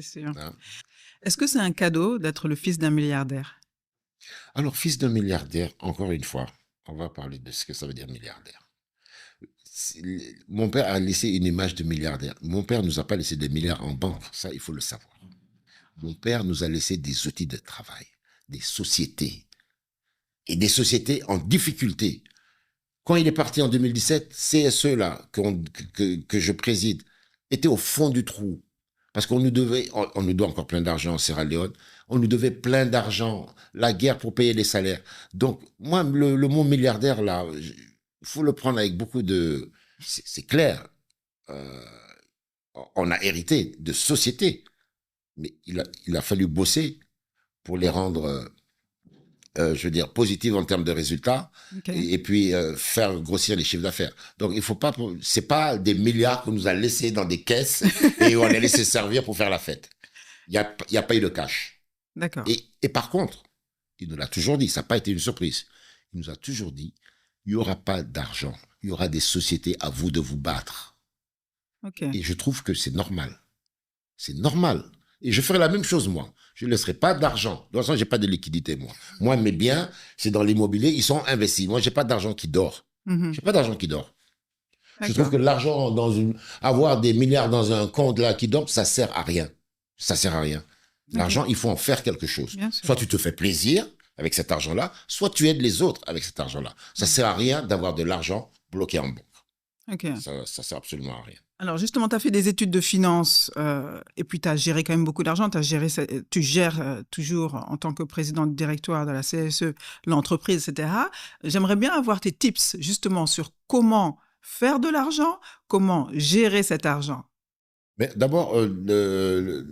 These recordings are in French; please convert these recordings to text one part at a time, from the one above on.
c'est sûr. Hein. Est-ce que c'est un cadeau d'être le fils d'un milliardaire? Alors, fils d'un milliardaire, encore une fois, on va parler de ce que ça veut dire milliardaire. Mon père a laissé une image de milliardaire. Mon père nous a pas laissé des milliards en banque, ça il faut le savoir. Mon père nous a laissé des outils de travail, des sociétés, et des sociétés en difficulté. Quand il est parti en 2017, CSE là, que je préside, était au fond du trou. Parce qu'on nous devait, on nous doit encore plein d'argent en Sierra Leone, on nous devait plein d'argent, la guerre pour payer les salaires. Donc, moi, le mot milliardaire, là, il faut le prendre avec beaucoup de... C'est clair, euh, on a hérité de sociétés, mais il a fallu bosser pour les rendre, je veux dire, positives en termes de résultats, Ok. et puis faire grossir les chiffres d'affaires. Donc, il faut pas, c'est pas des milliards qu'on nous a laissés dans des caisses et on les laissé servir pour faire la fête. Il y a pas eu de cash. D'accord. Et par contre, il nous l'a toujours dit, ça n'a pas été une surprise. Il nous a toujours dit, il n'y aura pas d'argent, il y aura des sociétés, à vous de vous battre. Ok. Et je trouve que c'est normal. C'est normal. Et je ferai la même chose, moi. Je ne laisserai pas d'argent. De toute façon, je n'ai pas de liquidité, moi. Moi, mes biens, c'est dans l'immobilier, ils sont investis. Moi, je n'ai pas d'argent qui dort. Mhm. Je n'ai pas d'argent qui dort. Je D'accord. trouve que l'argent avoir des milliards dans un compte là qui dort, ça sert à rien. Ça sert à rien. L'argent, il faut en faire quelque chose. Bien sûr. Soit tu te fais plaisir avec cet argent-là, soit tu aides les autres avec cet argent-là. Ça sert à rien d'avoir de l'argent bloqué en banque. Ok. Ça sert absolument à rien. Alors justement, tu as fait des études de finance et puis tu as géré quand même beaucoup d'argent. Tu gères toujours en tant que président de directoire de la CSE, l'entreprise, etc. J'aimerais bien avoir tes tips justement sur comment faire de l'argent, comment gérer cet argent. Mais d'abord, le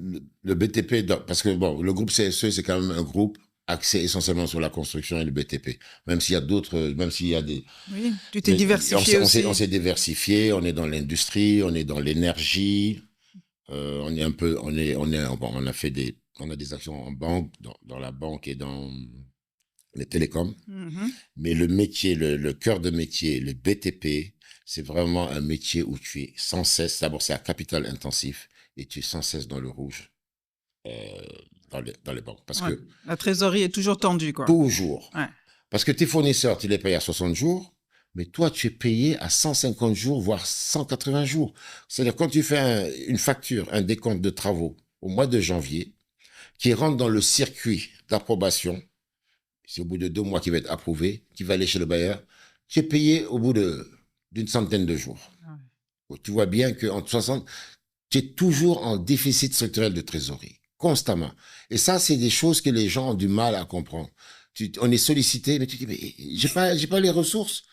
BTP, parce que bon, le groupe CSE, c'est quand même un groupe axé essentiellement sur la construction et le BTP. Même s'il y a d'autres, même s'il y a des... Oui, tu t'es diversifié aussi. On s'est diversifié, on est dans l'industrie, on est dans l'énergie, on est un peu, bon, on a des actions en banque, dans la banque et dans les télécoms. Mhm. Mais le métier, le cœur de métier, le BTP, c'est vraiment un métier où tu es sans cesse, d'abord c'est à capital intensif, et tu es sans cesse dans le rouge euh, dans les banques. Parce Ouais. que La trésorerie est toujours tendue, quoi. toujours, Ouais. parce que tes fournisseurs, tu les payes à 60 jours, mais toi, tu es payé à 150 jours, voire 180 jours. C'est-à-dire quand tu fais une facture, un décompte de travaux au mois de janvier, qui rentre dans le circuit d'approbation, c'est au bout de 2 mois qu'il va être approuvé, qui va aller chez le bailleur, tu es payé au bout d'une centaine de jours. Ouais. Tu vois bien qu'en 60, tu es toujours en déficit structurel de trésorerie, constamment. Et ça, c'est des choses que les gens ont du mal à comprendre. On est sollicité, mais tu dis, mais j'ai pas les ressources.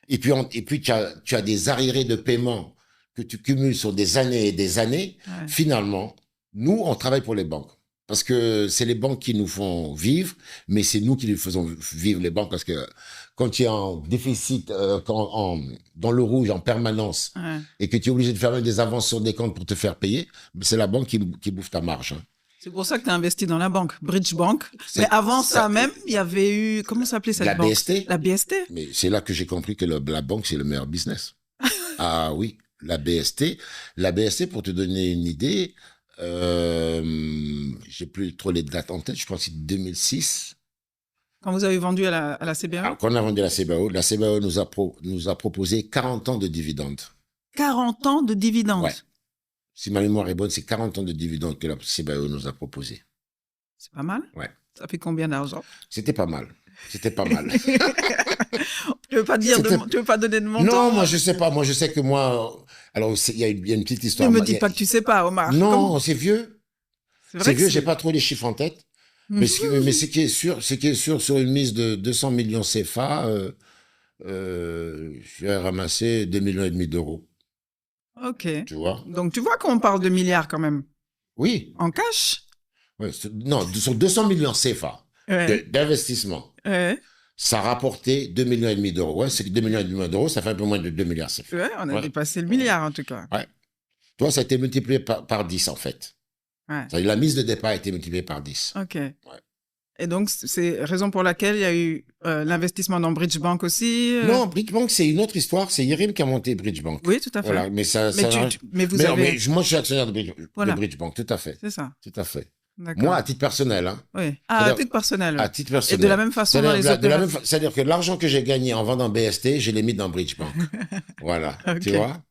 Et puis tu as des arriérés de paiement que tu cumules sur des années et des années. Ouais. Finalement, nous, on travaille pour les banques. Parce que c'est les banques qui nous font vivre, mais c'est nous qui les faisons vivre les banques parce que quand tu es en déficit, dans le rouge en permanence, Ouais. et que tu es obligé de faire même des avances sur des comptes pour te faire payer, c'est la banque qui bouffe ta marge. Hein. C'est pour ça que tu as investi dans la banque, Bridge Bank. Mais avant ça même, il y avait eu, comment s'appelait cette la banque? BST. La BST. Mais c'est là que j'ai compris que la banque, c'est le meilleur business. Ah oui, la BST. La BST, pour te donner une idée, j'ai plus trop les dates en tête, je pense que c'est 2006. Quand vous avez vendu à la CBAO? Alors, quand on a vendu la CBAO nous a proposé 40 ans de dividendes. 40 ans de dividendes. Ouais. Si ma mémoire est bonne, c'est 40 ans de dividendes que la CBAO nous a proposé. C'est pas mal. Ouais. Ça fait combien d'argent? C'était pas mal. C'était pas mal. Tu veux pas tu veux pas donner de montant? Non, moi je sais pas. Moi je sais que moi. Alors il y a une petite histoire. Ne me dis pas que tu sais pas, Omar. Non, c'est vieux. C'est vieux. J'ai pas trop les chiffres en tête. Mais ce qui est sûr, sur une mise de 200 millions CFA, je vais ramasser 2,5 millions d'euros. Ok. Tu vois? Donc tu vois qu'on parle de milliards quand même. Oui. En cash? Ouais, non, sur 200 millions CFA d'investissement. Ouais. Ça rapportait 2,5 millions d'euros. Ouais, c'est que 2,5 millions d'euros, ça fait un peu moins de 2 milliards CFA. Ouais, on a dépassé le milliard en tout cas. Ouais. Toi, ça a été multiplié par 10 en fait. Ouais. La mise de départ a été multipliée par 10. Ok. Ouais. Et donc, c'est raison pour laquelle il y a eu l'investissement dans Bridge Bank aussi. Non, Bridgebank, c'est une autre histoire. C'est Yerim qui a monté Bridgebank. Oui, tout à fait. Voilà, mais ça, Mais, ça... mais vous Mais, non, avez... moi, je suis actionnaire de Voilà, Bridgebank, tout à fait. c'est ça. Tout à fait. Moi, D'accord. à titre personnel, hein. Oui. Ah, à C'est-à-dire, titre personnel. à Oui. titre Et de la personnel. même façon dans les autres... C'est-à-dire que l'argent que j'ai gagné en vendant BST, je l'ai mis dans Bridgebank. Voilà, tu Ok. vois?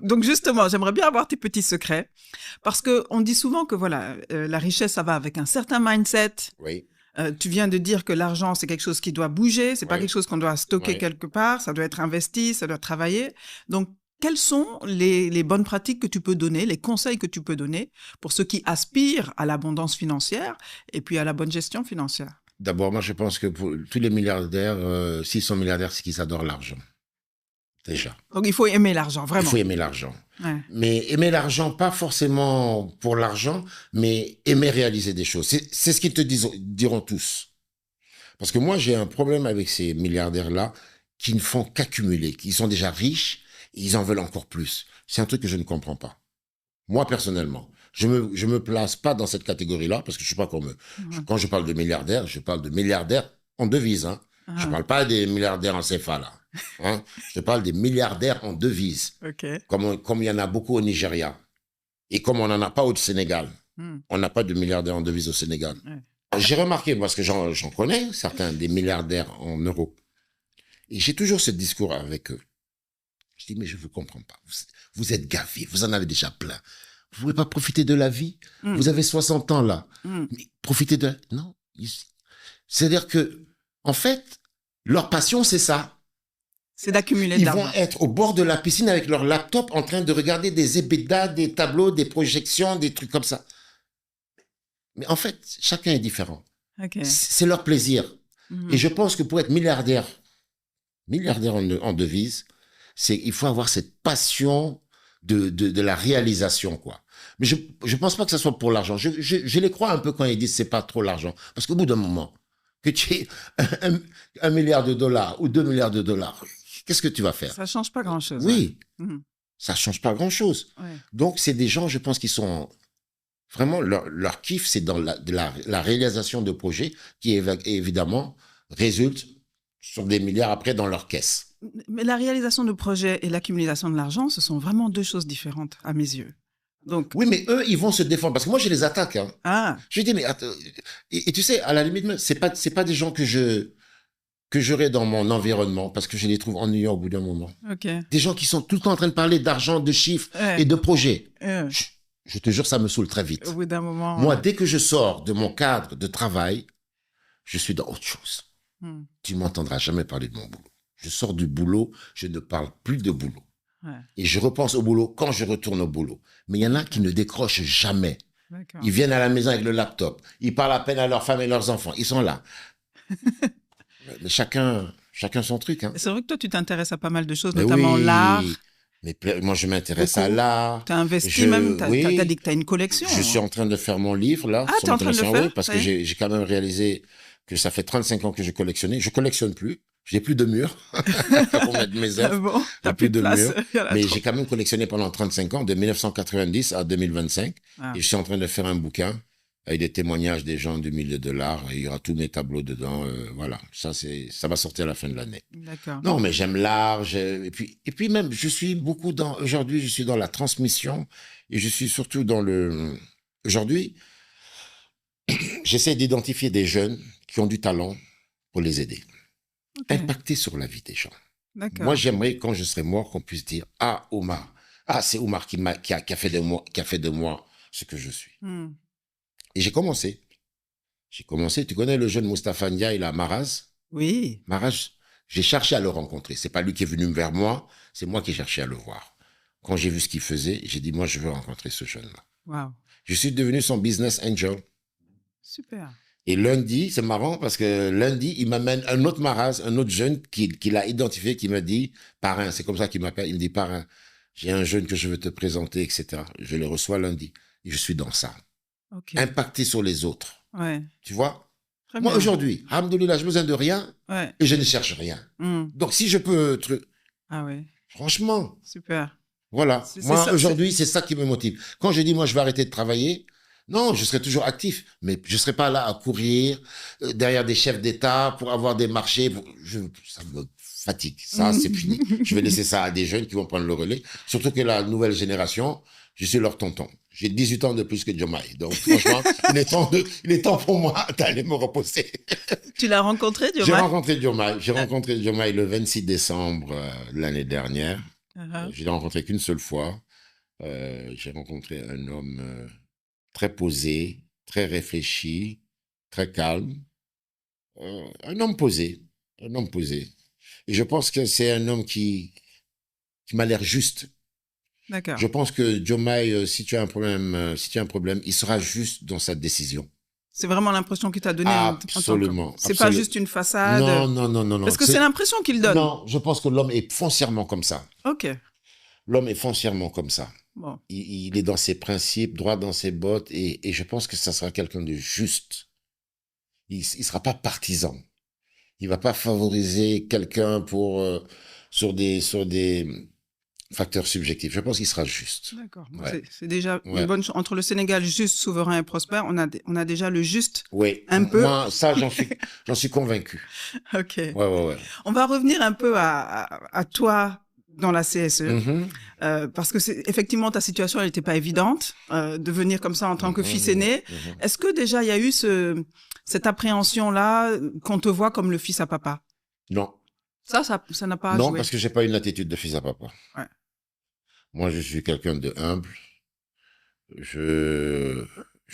Donc justement, j'aimerais bien avoir tes petits secrets. Parce qu'on dit souvent que voilà, la richesse, ça va avec un certain mindset. Oui, Tu viens de dire que l'argent, c'est quelque chose qui doit bouger, c'est pas oui, quelque chose qu'on doit stocker oui. quelque part, ça doit être investi, ça doit travailler. Donc, quelles sont les bonnes pratiques que tu peux donner, les conseils que tu peux donner pour ceux qui aspirent à l'abondance financière et puis à la bonne gestion financière? D'abord, moi, je pense que pour tous les milliardaires, s'ils sont milliardaires, c'est qu'ils adorent l'argent. Déjà. Donc, il faut aimer l'argent, Il vraiment. faut aimer l'argent. Ouais. Mais aimer l'argent, pas forcément pour l'argent, mais aimer réaliser des choses. C'est ce qu'ils te diront tous. Parce que moi, j'ai un problème avec ces milliardaires-là qui ne font qu'accumuler, qui sont déjà riches et ils en veulent encore plus. C'est un truc que je ne comprends pas. Moi, personnellement, je me place pas dans cette catégorie-là parce que je suis pas comme eux. Mhm. Quand je parle de milliardaires, je parle de milliardaires en devise, hein. Je Ah, parle pas des milliardaires en CFA, là. Hein. Je parle des milliardaires en devise, ok. comme il y en a beaucoup au Nigeria. Et comme on n'en a pas au Sénégal. Hmm. On n'a pas de milliardaires en devise au Sénégal. Ouais. J'ai remarqué, parce que j'en connais certains, des milliardaires en euros. Et j'ai toujours ce discours avec eux. Je dis, mais je ne vous comprends pas. Vous êtes gavés, vous en avez déjà plein. Vous ne pouvez pas profiter de la vie. Hmm. Vous avez 60 ans là. Hmm. Mais profitez de... Non. C'est-à-dire que, en fait, leur passion, c'est ça. C'est d'accumuler de Ils l'argent. vont être au bord de la piscine avec leur laptop en train de regarder des EBITDA, des tableaux, des projections, des trucs comme ça. Mais en fait, chacun est différent. Ok. C'est leur plaisir. Mhm. Et je pense que pour être milliardaire en devise, il faut avoir cette passion de la réalisation, quoi. Mais je pense pas que ce soit pour l'argent. Je les crois un peu quand ils disent c'est pas trop l'argent. Parce qu'au bout d'un moment, que tu aies un milliard de dollars ou 2 milliards de dollars, qu'est-ce que tu vas faire? Ça change pas grand-chose. Oui, Ouais. Mhm. ça change pas grand-chose. Ouais. Donc, c'est des gens, je pense, qui sont vraiment, leur kiff, c'est dans la réalisation de projets qui, évidemment, résultent sur des milliards après dans leur caisse. Mais la réalisation de projets et l'accumulation de l'argent, ce sont vraiment deux choses différentes à mes yeux. Donc, Oui, mais eux, ils vont se défendre. Parce que moi, je les attaque. Hein. ah, Je dis, mais attends, et tu sais, à la limite, c'est pas des gens que j'aurais dans mon environnement parce que je les trouve ennuyants au bout d'un moment. ok. Des gens qui sont tout le temps en train de parler d'argent, de chiffres Ouais. et de projets. Ouais. Je te jure, ça me saoule très vite. Au bout d'un moment. Moi, dès que je sors de mon cadre de travail, je suis dans autre chose. Hmm. Tu m'entendras jamais parler de mon boulot. Je sors du boulot, je ne parle plus de boulot. Ouais. Et je repense au boulot quand je retourne au boulot. Mais il y en a qui ne décrochent jamais. D'accord. Ils viennent à la maison avec le laptop. Ils parlent à peine à leur femme et leurs enfants. Ils sont là. Mais chacun son truc. Hein. C'est vrai que toi, tu t'intéresses à pas mal de choses, Mais notamment oui, l'art. mais moi, je m'intéresse Beaucoup. à l'art. Tu as investi Je- même, tu as oui. dit que tu as une collection. Je suis en train de faire mon livre, là. Ah, sur t'es en train de le International, faire, oui, parce ça que y est. j'ai quand même réalisé que ça fait 35 ans que je collectionnais. Je collectionne plus. J'ai plus de murs pour mettre mes Ah œuvres. bon, t'as plus de place. murs. Il y en a Mais trop. j'ai quand même collectionné pendant 35 ans, de 1990 à 2025. Ah. Et je suis en train de faire un bouquin avec des témoignages des gens du milieu de l'art. Et il y aura tous mes tableaux dedans. Voilà, ça va sortir à la fin de l'année. D'accord. Non, mais j'aime l'art. Et puis même, aujourd'hui, je suis dans la transmission. Et je suis surtout aujourd'hui, j'essaie d'identifier des jeunes qui ont du talent pour les aider. Ok. Impacter sur la vie des gens. D'accord. Moi, j'aimerais, quand je serai mort, qu'on puisse dire, ah, Omar. Ah, c'est Omar qui a fait de moi ce que je suis. Hmm. Et j'ai commencé. Tu connais le jeune Moustapha Ndiaye, il a Maraz. Oui. Maraz, j'ai cherché à le rencontrer. C'est pas lui qui est venu vers moi, c'est moi qui ai cherché à le voir. Quand j'ai vu ce qu'il faisait, j'ai dit, moi, je veux rencontrer ce jeune-là. Waouh. Je suis devenu son business angel. Super. Et lundi, c'est marrant parce que lundi, il m'amène un autre Maraz, un autre jeune qu'il a identifié, qui m'a dit, parrain, c'est comme ça qu'il m'appelle, il me dit, parrain, j'ai un jeune que je veux te présenter, etc. Je le reçois lundi. Et je suis dans ça. Ok. Impacter sur les autres. Ouais. Tu vois? Très Moi, bien. aujourd'hui, alhamdoulilah, j'ai besoin de rien Ouais. et je ne cherche rien. Hmm. Donc, si je peux... Ah ouais. Franchement, Super. voilà. C'est Moi, ça, aujourd'hui, c'est ça qui me motive. Quand je dis, moi, je vais arrêter de travailler, Non, je serai toujours actif, mais je ne serai pas là à courir derrière des chefs d'État pour avoir des marchés. Ça me fatigue. Ça, c'est fini. Je vais laisser ça à des jeunes qui vont prendre le relais. Surtout que la nouvelle génération, je suis leur tonton. J'ai 18 ans de plus que Diomaye. Donc, franchement, il est temps pour moi d'aller me reposer. Tu l'as rencontré, J'ai Diomaye? rencontré Diomaye. J'ai rencontré Diomaye le 26 décembre l'année dernière. Uh-huh. Je l'ai rencontré qu'une seule fois. J'ai rencontré un homme très posé, très réfléchi, très calme. Un homme posé. Un homme posé. Et je pense que c'est un homme qui m'a l'air juste. D'accord. Je pense que Diomaye, si tu as un problème, il sera juste dans sa décision. C'est vraiment l'impression qu'il t'a donné en tant que... Absolument. C'est pas juste une façade. Non, non, non, non, non. Parce que c'est l'impression qu'il donne. Non, je pense que l'homme est foncièrement comme ça. Ok. L'homme est foncièrement comme ça. Bon. Il est dans ses principes, droit dans ses bottes, et je pense que ça sera quelqu'un de juste. Il sera pas partisan. Il va pas favoriser quelqu'un sur des facteurs subjectifs. Je pense qu'il sera juste. D'accord. Bon, Ouais. c'est déjà Ouais. une bonne chose. Entre le Sénégal juste, souverain et prospère, on a déjà le juste Oui. un peu. Moi, ça, j'en suis convaincu. Ok. Ouais. On va revenir un peu à toi dans la CSE. Parce que effectivement, ta situation, elle n'était pas évidente, de venir comme ça en tant que fils aîné. Est-ce que déjà, il y a eu cette appréhension-là, qu'on te voit comme le fils à papa? Non. Ça n'a pas Non, joué. parce que j'ai pas une attitude de fils à papa. Ouais. Moi, je suis quelqu'un de humble. Je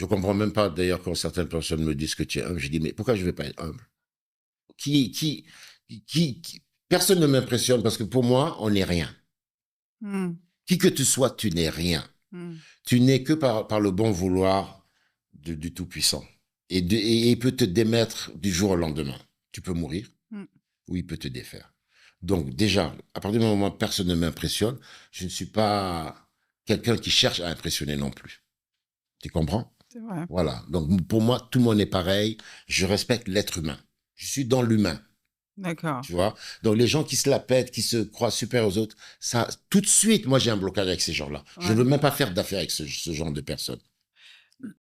comprends même pas, d'ailleurs, quand certaines personnes me disent que tu es humble. Je dis, mais pourquoi je vais pas être humble? Personne ne m'impressionne parce que pour moi, on n'est rien. Qui que tu sois, tu n'es rien. Tu n'es que par le bon vouloir du Tout-Puissant. Et il peut te démettre du jour au lendemain. Tu peux mourir ou il peut te défaire. Donc déjà, à partir du moment où personne ne m'impressionne, je ne suis pas quelqu'un qui cherche à impressionner non plus. Tu comprends? C'est vrai. Voilà. Donc pour moi, tout le monde est pareil. Je respecte l'être humain. Je suis dans l'humain. D'accord. Tu vois? Donc les gens qui se la pètent, qui se croient super aux autres, ça, tout de suite, moi j'ai un blocage avec ces gens-là. Ouais. Je ne veux même pas faire d'affaires avec ce genre de personnes.